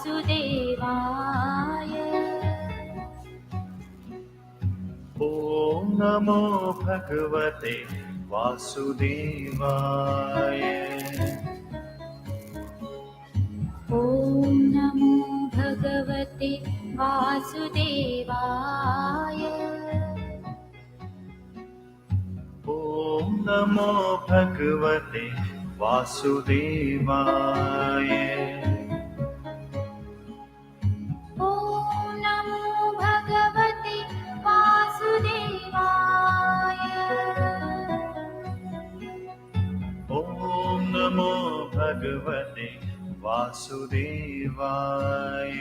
वासुदेवाय। ॐ नमो भगवते वासुदेवाय। ॐ नमो भगवते वासुदेवाय। ॐ नमो भगवते वासुदेवाय। ॐ नमो भगवते वासुदेवाय। ॐ नमो भगवते वासुदेवाय।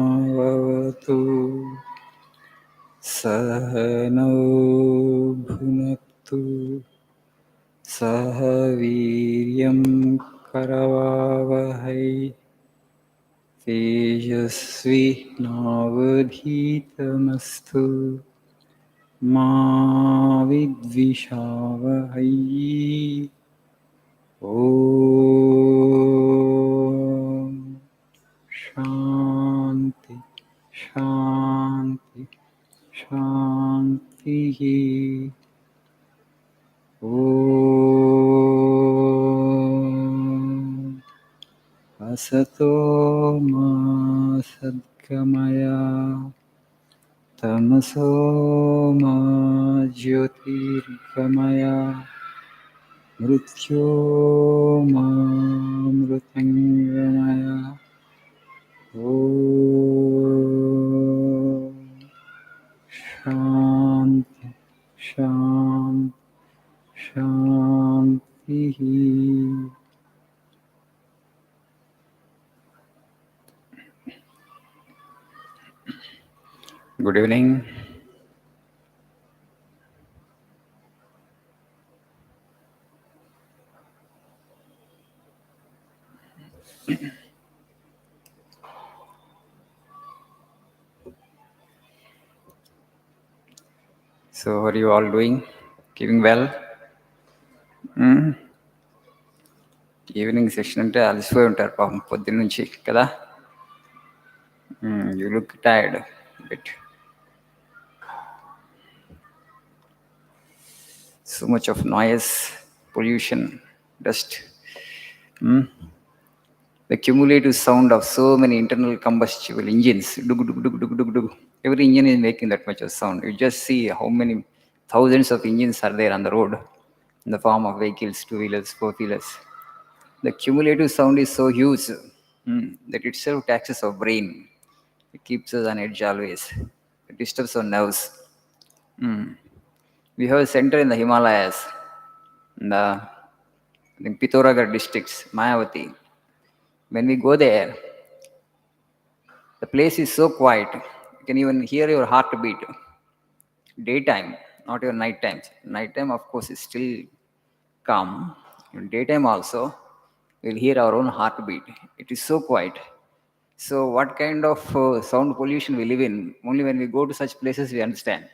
सहनावतु सहनौ भुनक्तु सह वीर्यं करवावहै तेजस्वी नावधीतमस्तु मा विद्विषावहै। ॐ शान्ति शान्ति शान्तिः। ॐ असतो मा सद्गमय तमसो मा ज्योतिर्गमय मृत्योर्मामृतङ्गमय। ॐ शान्ति शान्ति शान्तिः। Good evening. So, how are you all doing? Keeping well? Evening session అంటే అలసిపోయి ఉంటారు పాపం పొద్దున్న నుంచి కదా. You look tired bit. So much of noise, pollution, dust. The cumulative sound of so many internal combustible engines. Dug, dug, dug, dug, dug, dug. Every engine is making that much of sound. You just see how many thousands of engines are there on the road in the form of vehicles, two-wheelers, four-wheelers. The cumulative sound is so huge that itself taxes our brain. It keeps us on edge always. It disturbs our nerves. We have a center in the Himalayas, in the Pithoragarh districts, Mayavati. When we go there, the place is so quiet. You can even hear your heartbeat. Daytime, not your night times. Nighttime, of course, is still calm. In daytime also, we'll hear our own heartbeat. It is so quiet. So what kind of sound pollution we live in, only when we go to such places we understand.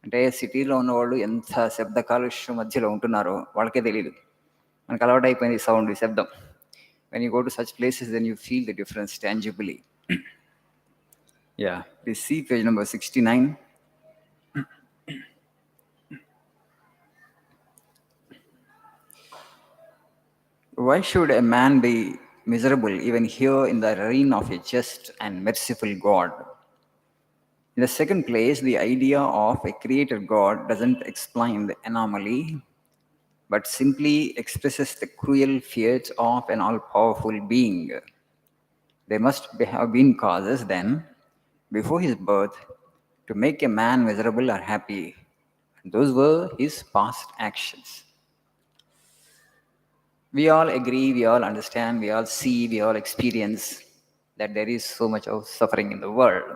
అంటే సిటీలో ఉన్నవాళ్ళు ఎంత శబ్ద కాలుష్యం మధ్యలో ఉంటున్నారో వాళ్ళకే తెలియదు. మనకు అలవాటు అయిపోయింది సౌండ్, శబ్దం. When you go to such places, then you feel the difference tangibly. Yeah, please see page number 69. Why should a man be miserable even here in the reign of a just and merciful God? In the second place, the idea of a creator God doesn't explain the anomaly, but simply expresses the cruel fears of an all-powerful being. There must have been causes then, before his birth, to make a man miserable or happy. Those were his past actions. We all agree, we all understand, we all see, we all experience that there is so much of suffering in the world.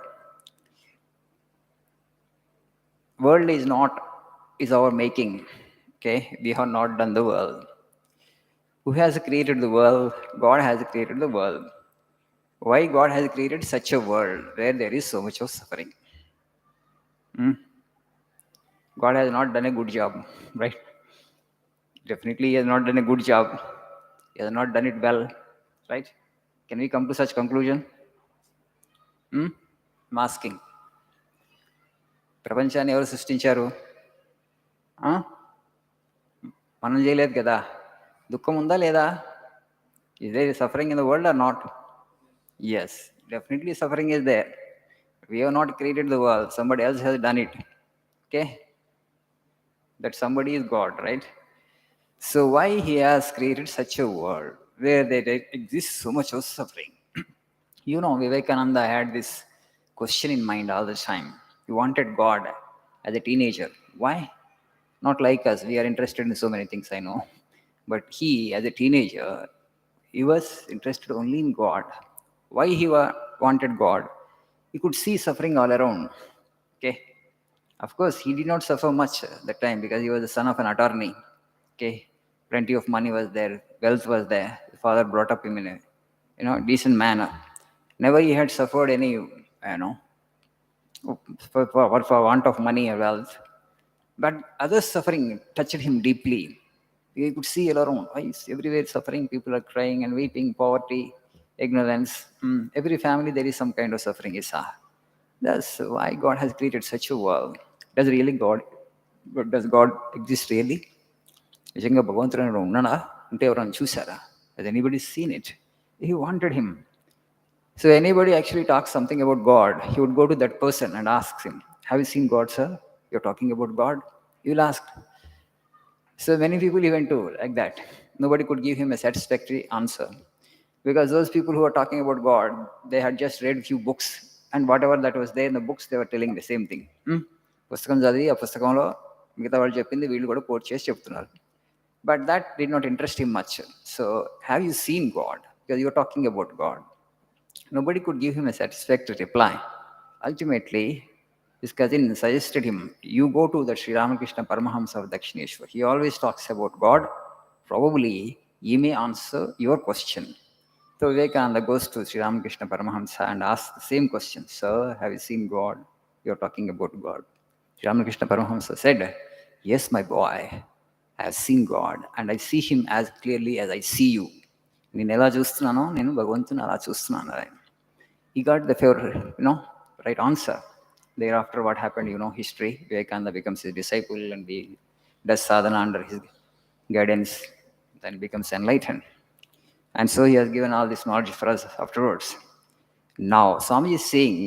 World is our making. Okay, we have not done the world. Who has created the world? God has created the world. Why God has created such a world where there is so much of suffering? Hmm? God has not done a good job, right? Definitely, He has not done a good job. He has not done it well, right? Can we come to such conclusion? Hmm? I'm asking. ప్రపంచాన్ని ఎవరు సృష్టించారు? ఆ? మనం చేయలేదు కదా. దుఃఖం ఉందా లేదా? Is there suffering in the world or not? Yes, definitely suffering is there. We have not created the world. Somebody else has done it. Okay? That somebody is God, right? So why He has created such a world where there exists so much of suffering? You know, Vivekananda had this question in mind all the time. He wanted God as a teenager. Why? Not like us. We are interested in so many things, I know. But he, as a teenager, he was interested only in God. Why he wanted God? He could see suffering all around. Okay. Of course, he did not suffer much at that time because he was the son of an attorney. Okay. Plenty of money was there, wealth was there. His father brought up him in a decent manner. Never he had suffered any, for want of money or wealth. But others' suffering touched him deeply. He could see all around. Why is everywhere suffering? People are crying and weeping, poverty, ignorance. Every family there is some kind of suffering. He saw. That's why God has created such a world. Does God exist really? నిజంగా భగవంతుడు ఉన్నాడా అంటే ఎవరైనా చూసారా? Has anybody seen it? He wanted him. So anybody actually talks something about God, he would go to that person and ask him, "Have you seen God, sir? You're talking about God." He will ask. So many people even do like that. Nobody could give him a satisfactory answer. Because those people who are talking about God, they had just read few books, and whatever that was there in the books, they were telling the same thing. పుస్తకం చదివి ఆ పుస్తకంలో మిగతా వాళ్ళు చెప్పింది వీళ్ళు కూడా coat చేసి చెప్తున్నారు. But that did not interest him much. So, have you seen God? Because you're talking about God. Nobody could give him a satisfactory reply. Ultimately, his cousin suggested him, you go to the Sri Ramakrishna Paramahamsa of Dakshineshwar. He always talks about God. Probably he may answer your question. So Vivekananda goes to Sri Ramakrishna Paramahamsa and asks the same question. Sir, have you seen God? You're talking about God. Sri Ramakrishna Paramahamsa said, yes, my boy, I have seen God and I see him as clearly as I see you. నేను ఎలా చూస్తున్నానో నేను భగవంతుని అలా చూస్తున్నాను ఆయన. He got the right answer. Thereafter, what happened, history. Vivekananda becomes his disciple and he does sadhana under his guidance, then becomes enlightened. And so he has given all this knowledge for us afterwards. Now, Swami is saying,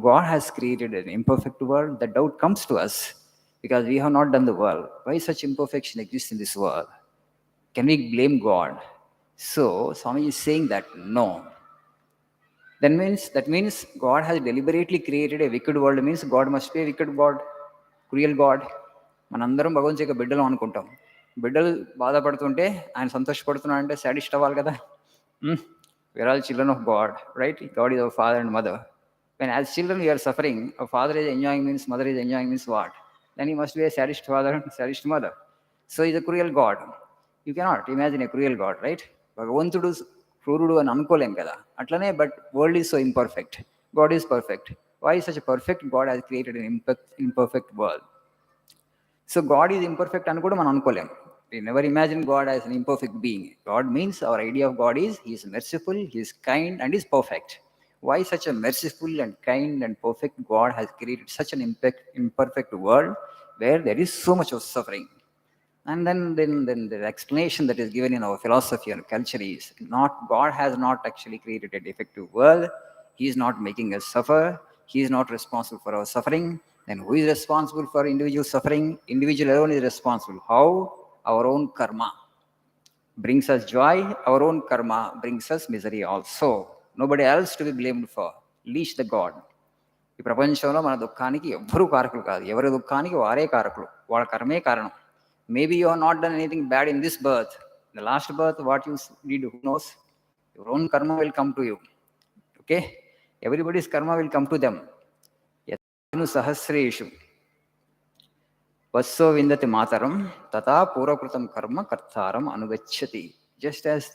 God has created an imperfect world. The doubt comes to us because we have not done the world. Why such imperfection exists in this world? Can we blame God? So, Swami is saying that no. That means God has deliberately created a wicked world. Means God must be a wicked God, cruel God. మనందరం భగవంతు యొక్క బిడ్డలు అనుకుంటాం. బిడ్డలు బాధపడుతుంటే ఆయన సంతోషపడుతున్నాడు అంటే sadist అవ్వాలి కదా. We're all children of God, right? God is our father and mother. When as children we are suffering, our father is enjoying means mother is enjoying means what? Then he must be a sadist father and sadist mother. So he's a cruel God. You cannot imagine a cruel God, right? భగవంతుడు క్రూరుడు అని అనుకోలేం కదా. అట్లనే but world is so imperfect. God is perfect. Why such perfect God has created an imperfect world? So God is imperfect అని కూడా మనం అనుకోలేం. We never imagine God as an imperfect being. God means our idea of God is He is merciful, He is kind, and He is perfect. Why such a merciful and kind and perfect God has created such an imperfect world where there is so much of suffering? And then the explanation that is given in our philosophy and culture is not God has not actually created a defective world. He is not making us suffer. He is not responsible for our suffering. Then who is responsible for individual suffering? Individual alone is responsible. How? Our own karma brings us joy. Our own karma brings us misery also. Nobody else to be blamed for, least the God. ఈ ప్రపంచంలో మన దుఃఖానికి ఎవ్వరూ కారకులు కాదు. ఎవరి దుఃఖానికి వారే కారకులు. వాళ్ళ కర్మే కారణం. Maybe you have not done anything bad in this birth. The last birth what you did, who knows? Your own karma will come to you. Okay, everybody's karma will come to them. యను సహస్రేషు వత్సో విందతి మాతరం తథా పూర్వకృతం కర్మ కర్తారం అనుగచ్చతి. Just as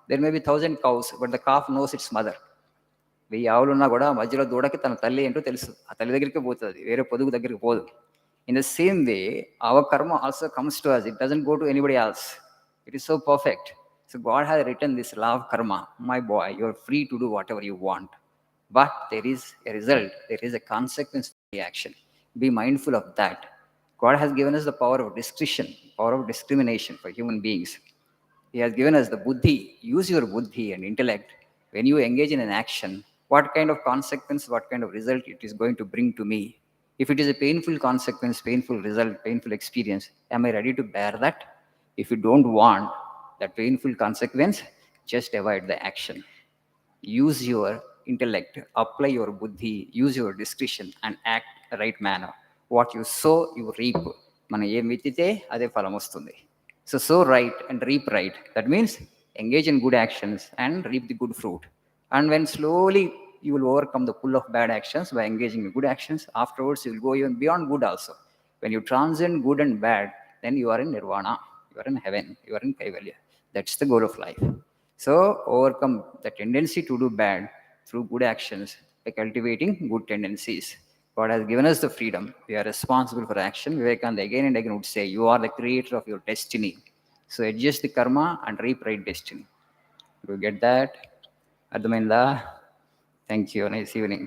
there may be 1,000 cows, but the calf knows its mother. 1000 ఆవులున్నా కూడా మధ్యలో దూడకి తన తల్లి ఏంటో తెలుసు. ఆ తల్లి దగ్గరికి పోతుంది, వేరే పొదుగు దగ్గరికి పోదు. In the same way our karma also comes to us. It doesn't go to anybody else. It is so perfect. So God has written this law of karma. My boy, you are free to do whatever you want. But there is a result. There is a consequence for the action. Be mindful of that. God has given us the power of discretion, power of discrimination for human beings. He has given us the buddhi. Use your buddhi and intellect. When you engage in an action, what kind of consequence, what kind of result it is going to bring to me? If it is a painful consequence, painful result, painful experience, am I ready to bear that? If you don't want that painful consequence, just avoid the action. Use your intellect, apply your buddhi, use your discretion and act the right manner. What you sow, you reap. మనం ఏం విత్తితే అదే ఫలం వస్తుంది. So sow right and reap right. That means engage in good actions and reap the good fruit. And when slowly you will overcome the pull of bad actions by engaging in good actions, afterwards you will go even beyond good also. When you transcend good and bad, then you are in nirvana, you are in heaven, you are in kaivalya. That's the goal of life. So overcome the tendency to do bad through good actions by cultivating good tendencies. God has given us the freedom. We are responsible for action. Vivekananda again and again would say, you are the creator of your destiny. So adjust the karma and reap right destiny. Do you get that? Adamainda? Thank you. Nice evening.